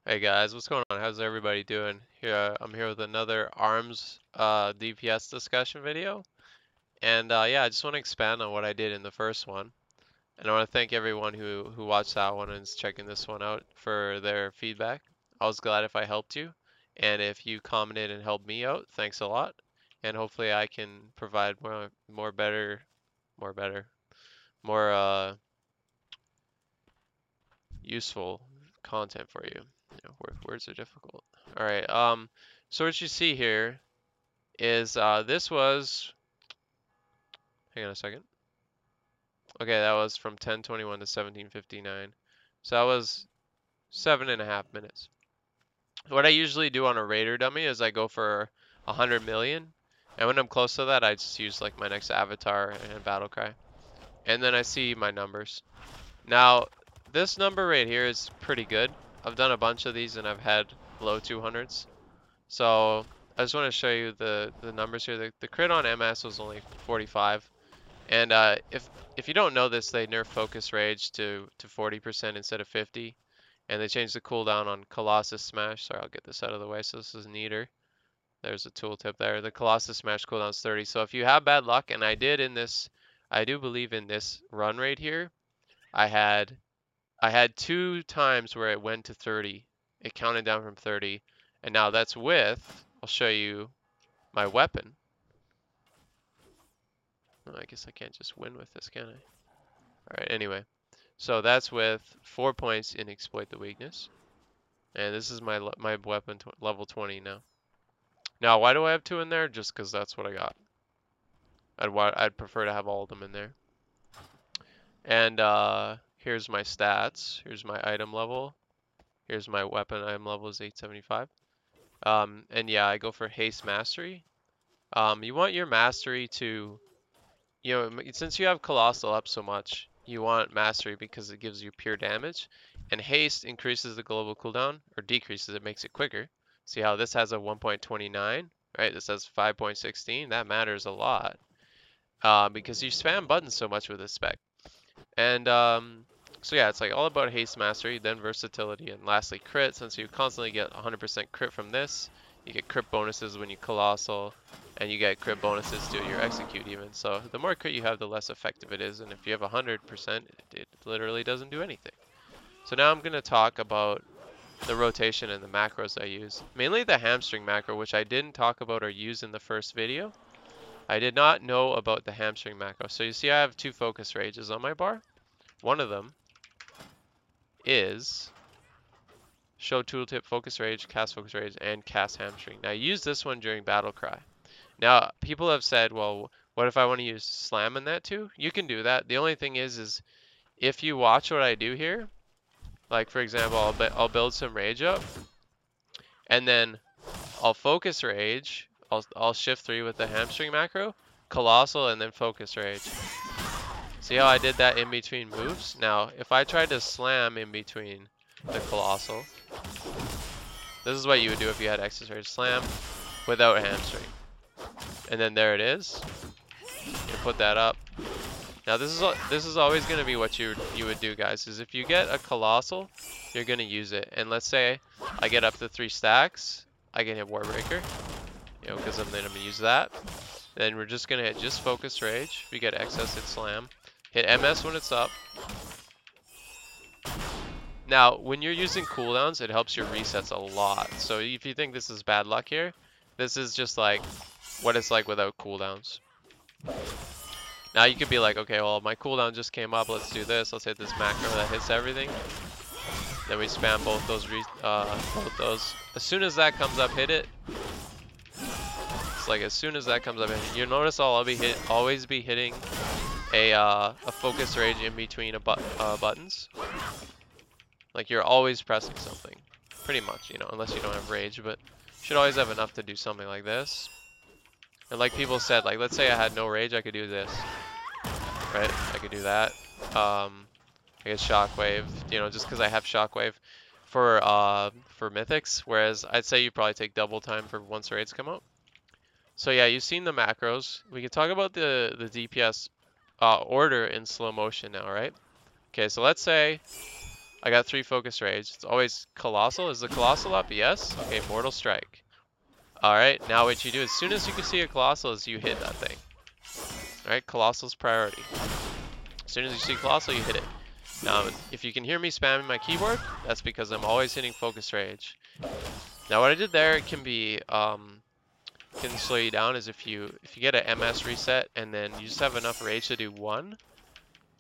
Hey guys, what's going on? How's everybody doing? I'm here with another Arms DPS discussion video. And yeah, I just want to expand on what I did in the first one. And I want to thank everyone who watched that one and is checking this one out for their feedback. I was glad if I helped you. And if you commented and helped me out, thanks a lot. And hopefully I can provide more better, more useful content for you. Words are difficult. All right. So what you see here is this was. Hang on a second. Okay, that was from 10:21 to 17:59. So that was 7.5 minutes. What I usually do on a Raider dummy is I go for 100 million, and when I'm close to that, I just use like my next avatar and battle cry, and then I see my numbers. Now, this number right here is pretty good. I've done a bunch of these and I've had low 200s. So I just want to show you the numbers here. The crit on MS was only 45, and if you don't know this, they nerfed Focus Rage to 40% instead of 50, and they changed the cooldown on Colossus Smash. Sorry, I'll get this out of the way so this is neater. There's a tooltip there. The Colossus Smash cooldown is 30. So if you have bad luck, and I do believe in this run right here, I had 2 times where it went to 30. It counted down from 30, and now that's with. I'll show you my weapon. I guess I can't just win with this, can I? Alright, anyway. So that's with 4 points in Exploit the Weakness. And this is my weapon, level 20 now. Now, why do I have 2 in there? Just because that's what I got. I'd prefer to have all of them in there. And here's my stats. Here's my item level. Here's my weapon item level is 875. And yeah, I go for Haste Mastery. You want your Mastery to, since you have Colossal up so much, you want Mastery because it gives you pure damage. And Haste increases the global cooldown, or decreases it, makes it quicker. See how this has a 1.29, right? This has 5.16. That matters a lot because you spam buttons so much with this spec. And so yeah, it's like all about Haste Mastery, then Versatility, and lastly Crit. Since you constantly get 100% crit from this, you get crit bonuses when you Colossal, and you get crit bonuses to your Execute even. So the more crit you have, the less effective it is, and if you have 100%, it literally doesn't do anything. So now I'm going to talk about the rotation and the macros I use. Mainly the hamstring macro, which I didn't talk about or use in the first video. I did not know about the hamstring macro. So you see I have 2 focus rages on my bar. One of them is show tooltip focus rage, cast and cast hamstring. Now use this one during battle cry. Now people have said, well, what if I want to use slam in that too? You can do that. The only thing is if you watch what I do here, like for example, I'll build some rage up, and then I'll focus rage. I'll shift 3 with the hamstring macro, colossal, and then focus rage. See how I did that in between moves? Now, if I tried to slam in between the colossal, this is what you would do if you had excess rage. Slam without hamstring. And then there it is. You put that up. Now this is always going to be what you would do, guys, is if you get a colossal, you're going to use it. And let's say I get up to 3 stacks, I can hit Warbreaker, because then I'm going to use that. Then we're just going to hit just focus rage. If you get excess, hit slam. Hit MS when it's up. Now, when you're using cooldowns, it helps your resets a lot. So if you think this is bad luck here, this is just like what it's like without cooldowns. Now you could be like, okay, well, my cooldown just came up. Let's do this. Let's hit this macro that hits everything. Then we spam both those. As soon as that comes up, hit it. It's like as soon as that comes up, hit it. You'll notice I'll always be hitting a focus rage in between buttons. Like you're always pressing something, pretty much, unless you don't have rage, but you should always have enough to do something like this. And like people said, like let's say I had no rage, I could do this, right? I could do that. I guess shockwave, just because I have shockwave for mythics, whereas I'd say you probably take double time for once raids come out. So yeah, you've seen the macros. We can talk about the DPS order in slow motion now, right? Okay, so let's say I got 3 focus rage. It's always Colossal. Is the Colossal up? Yes. Okay, Mortal Strike. Alright, now what you do, as soon as you can see a Colossal, is you hit that thing. Alright, Colossus Priority. As soon as you see Colossal, you hit it. Now, if you can hear me spamming my keyboard, that's because I'm always hitting focus rage. Now, what I did there can be, can slow you down is if you get an MS reset and then you just have enough rage to do 1,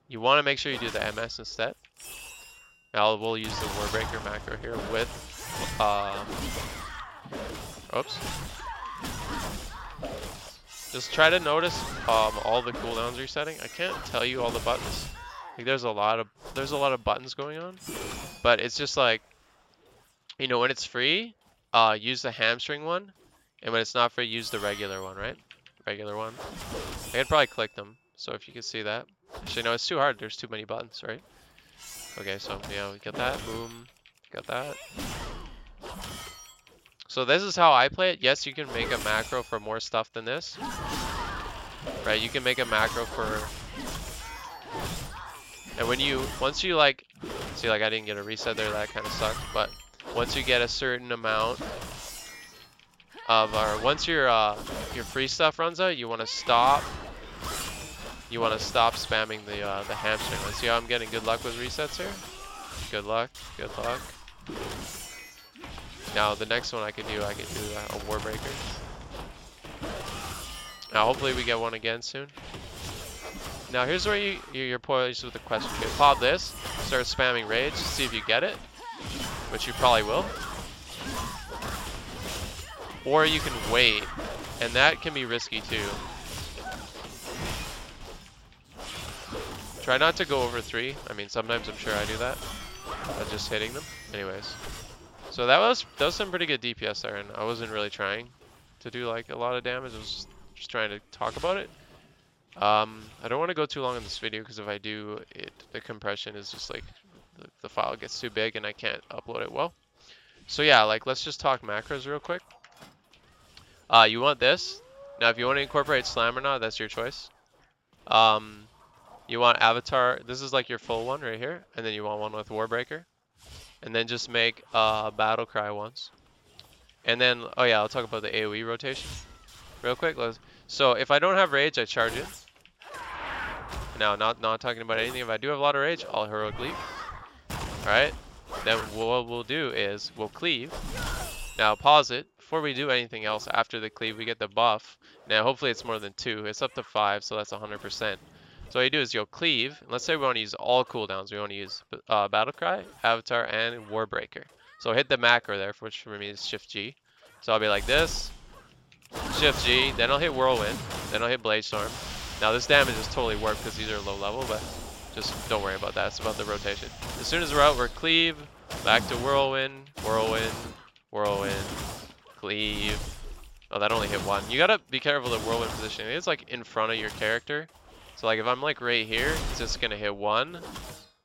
you want to make sure you do the MS instead. Now, we'll use the Warbreaker macro here with, oops. Just try to notice all the cooldowns resetting. I can't tell you all the buttons. Like there's a lot of buttons going on, but it's just like, you know, when it's free, use the hamstring one, and when it's not free, use the regular one, right? Regular one. I could probably click them, so if you can see that. Actually, no, it's too hard. There's too many buttons, right? Okay, so yeah, we get that. Boom, got that. So this is how I play it. Yes, you can make a macro for more stuff than this. Right, you can make a macro for... And when you, once you like, see like I didn't get a reset there, that kind of sucked. But once you get a certain amount of, or once your free stuff runs out, you want to stop. You want to stop spamming the hamstring. Let's see how I'm getting good luck with resets here. Good luck, good luck. Now the next one I can do a Warbreaker. Now hopefully we get one again soon. Now here's where you're poised with the question. You can pop this, start spamming rage, see if you get it, which you probably will. Or you can wait, and that can be risky too. Try not to go over 3. I mean, sometimes I'm sure I do that. I'm just hitting them. Anyways. So that was some pretty good DPS there, and I wasn't really trying to do like a lot of damage. I was just trying to talk about it. I don't want to go too long in this video because if I do, the compression is just like the file gets too big and I can't upload it well. So yeah, like let's just talk macros real quick. You want this. Now if you want to incorporate slam or not, that's your choice. You want avatar. This is like your full one right here, and then you want one with Warbreaker. And then just make battle cry ones. And then, oh yeah, I'll talk about the AoE rotation real quick. So if I don't have rage, I charge it. Now, not talking about anything. If I do have a lot of rage, I'll heroic leave. Alright. Then what we'll do is we'll cleave. Now pause it. Before we do anything else after the cleave, we get the buff. Now hopefully it's more than 2. It's up to 5, so that's 100%. So what you do is you'll cleave. Let's say we want to use all cooldowns. We want to use Battle Cry, Avatar, and Warbreaker. So hit the macro there, which for me is Shift G. So I'll be like this, Shift G, then I'll hit Whirlwind, then I'll hit Blade Storm. Now this damage is totally warped because these are low level, but just don't worry about that. It's about the rotation. As soon as we're out, we're cleave, back to Whirlwind, Whirlwind, Whirlwind, cleave. Oh, that only hit 1. You gotta be careful of the Whirlwind positioning. It's like in front of your character. So like if I'm like right here, it's just gonna hit 1.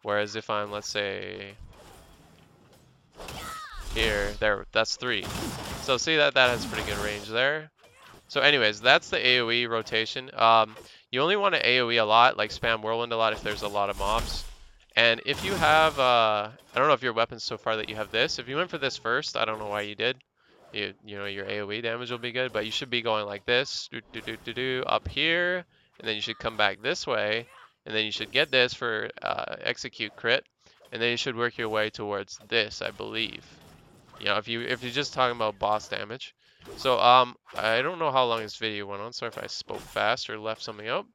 Whereas if I'm, let's say, here, there, that's 3. So see that has pretty good range there. So anyways, that's the AoE rotation. You only want to AoE a lot, like spam Whirlwind a lot if there's a lot of mobs. And if you have, I don't know if your weapon's so far that you have this. If you went for this first, I don't know why you did. You know, your AoE damage will be good, but you should be going like this, up here. And then you should come back this way, and then you should get this for execute crit, and then you should work your way towards this, I believe. You know, if you're just talking about boss damage. So I don't know how long this video went on. Sorry if I spoke fast or left something out.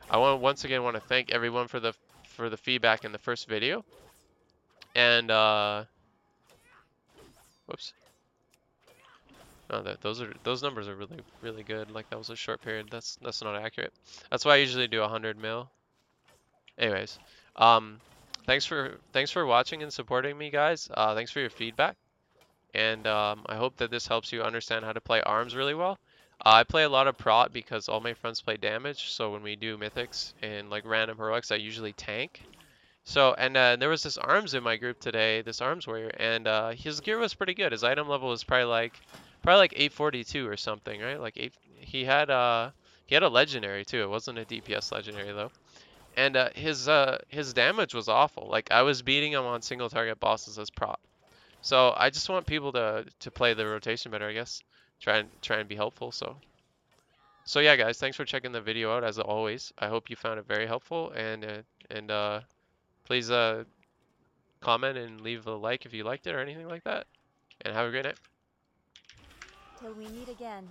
I once again want to thank everyone for the feedback in the first video, and whoops. Oh, those numbers are really good. Like that was a short period. That's not accurate. That's why I usually do 100 mil. Anyways, thanks for watching and supporting me, guys. Thanks for your feedback, and I hope that this helps you understand how to play Arms really well. I play a lot of prot because all my friends play damage. So when we do mythics and like random heroics, I usually tank. So and there was this Arms in my group today, this Arms warrior, and his gear was pretty good. His item level was probably like 842 or something, right? Like he had a legendary too. It wasn't a DPS legendary though. And his damage was awful. Like I was beating him on single target bosses as prop. So I just want people to play the rotation better, I guess. Try and be helpful. So yeah, guys, thanks for checking the video out as always. I hope you found it very helpful, and please comment and leave a like if you liked it or anything like that. And have a great night. Till we meet again.